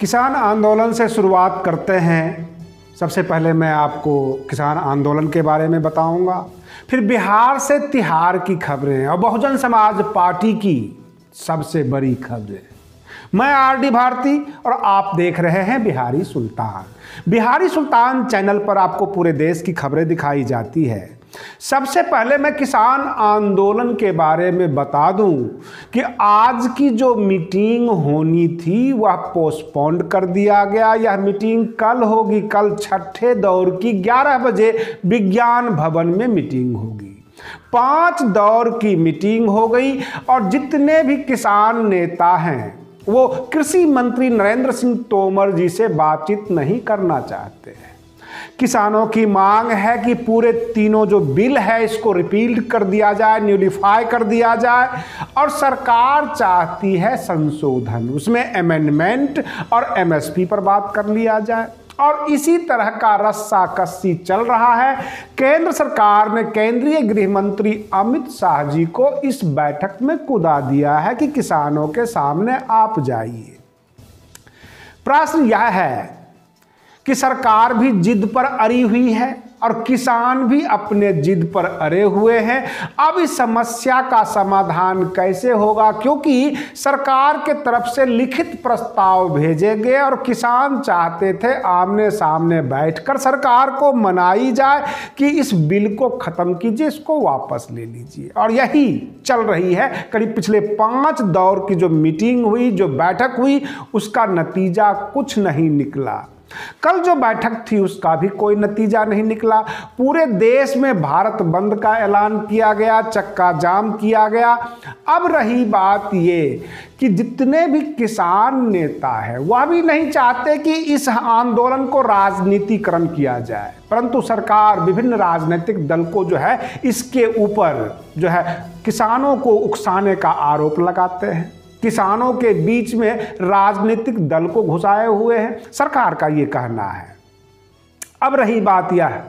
किसान आंदोलन से शुरुआत करते हैं। सबसे पहले मैं आपको किसान आंदोलन के बारे में बताऊंगा, फिर बिहार से तिहार की खबरें और बहुजन समाज पार्टी की सबसे बड़ी खबरें। मैं आरडी भारती और आप देख रहे हैं बिहारी सुल्तान। बिहारी सुल्तान चैनल पर आपको पूरे देश की खबरें दिखाई जाती है। सबसे पहले मैं किसान आंदोलन के बारे में बता दूं कि आज की जो मीटिंग होनी थी वह पोस्टपोन्ड कर दिया गया। यह मीटिंग कल होगी। कल छठे दौर की 11 बजे विज्ञान भवन में मीटिंग होगी। 5 दौर की मीटिंग हो गई और जितने भी किसान नेता हैं वो कृषि मंत्री नरेंद्र सिंह तोमर जी से बातचीत नहीं करना चाहते हैं। किसानों की मांग है कि पूरे तीनों जो बिल है इसको रिपील कर दिया जाए, न्यूलिफाई कर दिया जाए, और सरकार चाहती है संशोधन, उसमें अमेंडमेंट और एमएसपी पर बात कर लिया जाए। और इसी तरह का रस्सा कस्सी चल रहा है। केंद्र सरकार ने केंद्रीय गृह मंत्री अमित शाह जी को इस बैठक में कुदा दिया है कि किसानों के सामने आप जाइए। प्रश्न यह है कि सरकार भी जिद पर अड़ी हुई है और किसान भी अपने जिद पर अड़े हुए हैं। अब इस समस्या का समाधान कैसे होगा, क्योंकि सरकार के तरफ से लिखित प्रस्ताव भेजे गए और किसान चाहते थे आमने सामने बैठकर सरकार को मनाई जाए कि इस बिल को खत्म कीजिए, इसको वापस ले लीजिए। और यही चल रही है। करीब पिछले 5 दौर की जो मीटिंग हुई, जो बैठक हुई, उसका नतीजा कुछ नहीं निकला। कल जो बैठक थी उसका भी कोई नतीजा नहीं निकला। पूरे देश में भारत बंद का ऐलान किया गया, चक्का जाम किया गया। अब रही बात ये कि जितने भी किसान नेता हैं वह भी नहीं चाहते कि इस आंदोलन को राजनीतिकरण किया जाए, परंतु सरकार विभिन्न राजनीतिक दल को जो है इसके ऊपर जो है किसानों को उकसाने का आरोप लगाते हैं। किसानों के बीच में राजनीतिक दल को घुसाए हुए हैं, सरकार का ये कहना है। अब रही बात यह है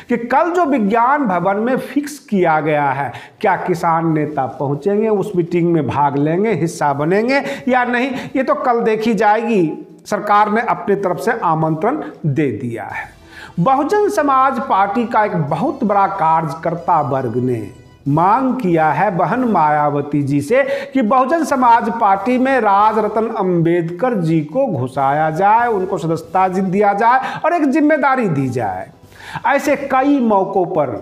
कि कल जो विज्ञान भवन में फिक्स किया गया है, क्या किसान नेता पहुंचेंगे, उस मीटिंग में भाग लेंगे, हिस्सा बनेंगे या नहीं, ये तो कल देखी जाएगी। सरकार ने अपनी तरफ से आमंत्रण दे दिया है। बहुजन समाज पार्टी का एक बहुत बड़ा कार्यकर्ता वर्ग ने मांग किया है बहन मायावती जी से कि बहुजन समाज पार्टी में राजरत्न अंबेडकर जी को घुसाया जाए, उनको सदस्यता दिया जाए और एक जिम्मेदारी दी जाए। ऐसे कई मौकों पर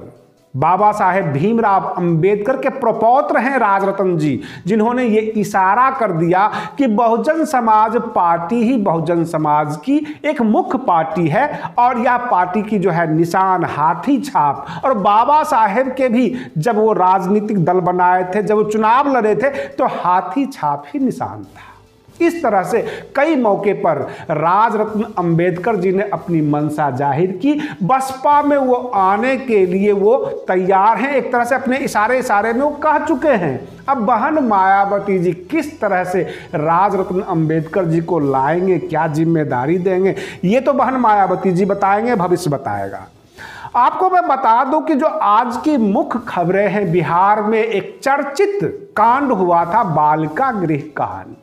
बाबा साहेब भीमराव अंबेडकर के प्रपौत्र हैं राजरत्न जी, जिन्होंने ये इशारा कर दिया कि बहुजन समाज पार्टी ही बहुजन समाज की एक मुख्य पार्टी है और यह पार्टी की जो है निशान हाथी छाप। और बाबा साहेब के भी जब वो राजनीतिक दल बनाए थे, जब वो चुनाव लड़े थे, तो हाथी छाप ही निशान था। इस तरह से कई मौके पर राजरत्न अंबेडकर जी ने अपनी मंशा जाहिर की। बसपा में वो आने के लिए वो तैयार हैं, एक तरह से अपने इशारे में वो कह चुके हैं। अब बहन मायावती जी किस तरह से राजरत्न अंबेडकर जी को लाएंगे, क्या जिम्मेदारी देंगे, ये तो बहन मायावती जी बताएंगे, भविष्य बताएगा। आपको मैं बता दूं कि जो आज की मुख्य खबरें हैं, बिहार में एक चर्चित कांड हुआ था, बालिका गृह कांड।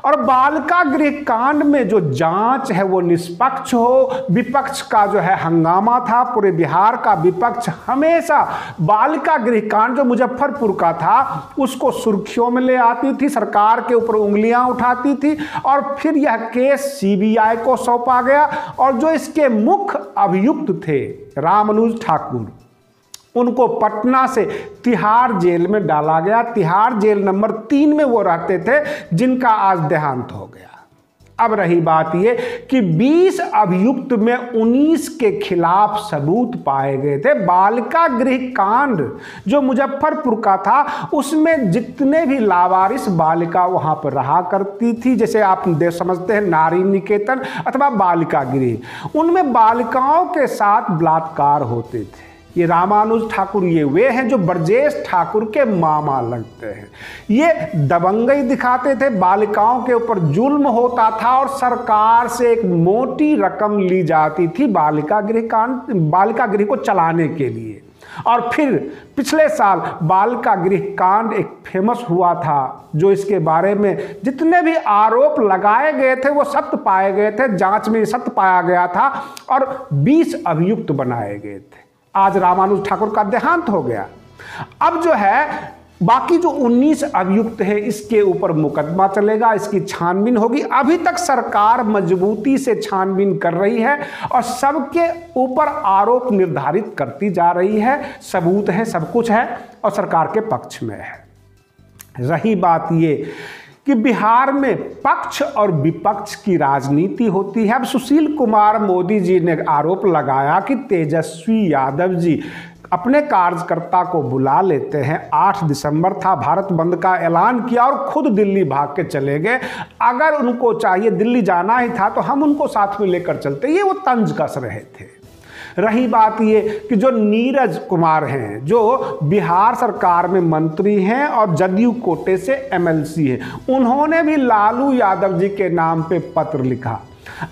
और बालिका गृह कांड में जो जांच है वो निष्पक्ष हो। विपक्ष का जो है हंगामा था, पूरे बिहार का विपक्ष हमेशा बालिका गृह कांड जो मुजफ्फरपुर का था उसको सुर्खियों में ले आती थी, सरकार के ऊपर उंगलियां उठाती थी, और फिर यह केस सीबीआई को सौंपा गया। और जो इसके मुख्य अभियुक्त थे रामानुज ठाकुर, उनको पटना से तिहाड़ जेल में डाला गया। तिहाड़ जेल नंबर 3 में वो रहते थे, जिनका आज देहांत हो गया। अब रही बात ये कि 20 अभियुक्त में 19 के खिलाफ सबूत पाए गए थे। बालिका गृह कांड जो मुजफ्फरपुर का था, उसमें जितने भी लावारिस बालिका वहां पर रहा करती थी, जैसे आप समझते हैं नारी निकेतन अथवा बालिका गृह, उनमें बालिकाओं के साथ बलात्कार होते थे। ये रामानुज ठाकुर ये वे हैं जो ब्रजेश ठाकुर के मामा लगते हैं। ये दबंगई दिखाते थे, बालिकाओं के ऊपर जुल्म होता था और सरकार से एक मोटी रकम ली जाती थी बालिका गृह को चलाने के लिए। और फिर पिछले साल बालिका गृह कांड एक फेमस हुआ था, जो इसके बारे में जितने भी आरोप लगाए गए थे वो सत्य पाए गए थे, जांच में सत्य पाया गया था और 20 अभियुक्त बनाए गए थे। आज रामानुज ठाकुर का देहांत हो गया। अब जो है बाकी जो 19 अभियुक्त हैं इसके ऊपर मुकदमा चलेगा, इसकी छानबीन होगी। अभी तक सरकार मजबूती से छानबीन कर रही है और सबके ऊपर आरोप निर्धारित करती जा रही है, सबूत है, सब कुछ है और सरकार के पक्ष में है। रही बात ये कि बिहार में पक्ष और विपक्ष की राजनीति होती है। अब सुशील कुमार मोदी जी ने आरोप लगाया कि तेजस्वी यादव जी अपने कार्यकर्ता को बुला लेते हैं। 8 दिसंबर था, भारत बंद का ऐलान किया और खुद दिल्ली भाग के चले गए। अगर उनको चाहिए दिल्ली जाना ही था तो हम उनको साथ में लेकर चलते, ये वो तंज कस रहे थे। रही बात ये कि जो नीरज कुमार हैं, जो बिहार सरकार में मंत्री हैं और जदयू कोटे से MLC हैं, उन्होंने भी लालू यादव जी के नाम पे पत्र लिखा।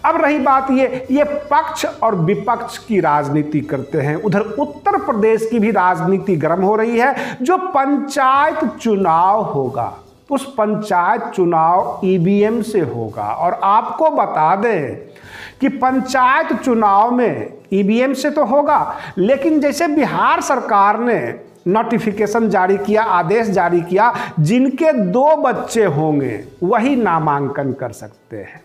अब रही बात ये पक्ष और विपक्ष की राजनीति करते हैं। उधर उत्तर प्रदेश की भी राजनीति गर्म हो रही है। जो पंचायत चुनाव होगा उस पंचायत चुनाव EVM से होगा। और आपको बता दें कि पंचायत चुनाव में EVM से तो होगा, लेकिन जैसे बिहार सरकार ने नोटिफिकेशन जारी किया, आदेश जारी किया, जिनके 2 बच्चे होंगे वही नामांकन कर सकते हैं,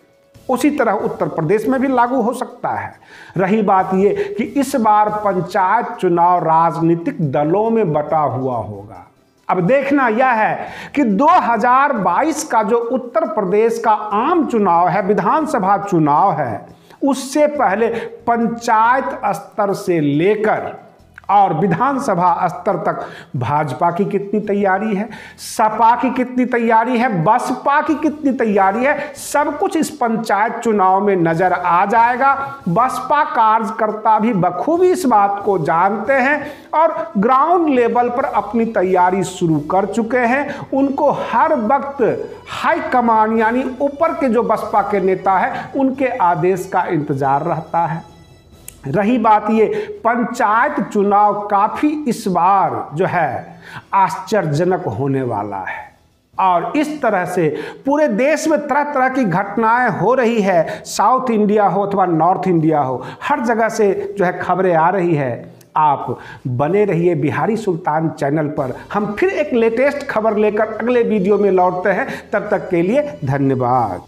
उसी तरह उत्तर प्रदेश में भी लागू हो सकता है। रही बात ये कि इस बार पंचायत चुनाव राजनीतिक दलों में बटा हुआ होगा। अब देखना यह है कि 2022 का जो उत्तर प्रदेश का आम चुनाव है, विधानसभा चुनाव है, उससे पहले पंचायत स्तर से लेकर और विधानसभा स्तर तक भाजपा की कितनी तैयारी है, सपा की कितनी तैयारी है, बसपा की कितनी तैयारी है, सब कुछ इस पंचायत चुनाव में नजर आ जाएगा। बसपा कार्यकर्ता भी बखूबी इस बात को जानते हैं और ग्राउंड लेवल पर अपनी तैयारी शुरू कर चुके हैं। उनको हर वक्त हाईकमान यानी ऊपर के जो बसपा के नेता हैं उनके आदेश का इंतजार रहता है। रही बात ये पंचायत चुनाव काफी इस बार जो है आश्चर्यजनक होने वाला है और इस तरह से पूरे देश में तरह तरह की घटनाएं हो रही है। साउथ इंडिया हो अथवा नॉर्थ इंडिया हो, हर जगह से जो है खबरें आ रही है। आप बने रहिए बिहारी सुल्तान चैनल पर। हम फिर एक लेटेस्ट खबर लेकर अगले वीडियो में लौटते हैं। तब तक के लिए धन्यवाद।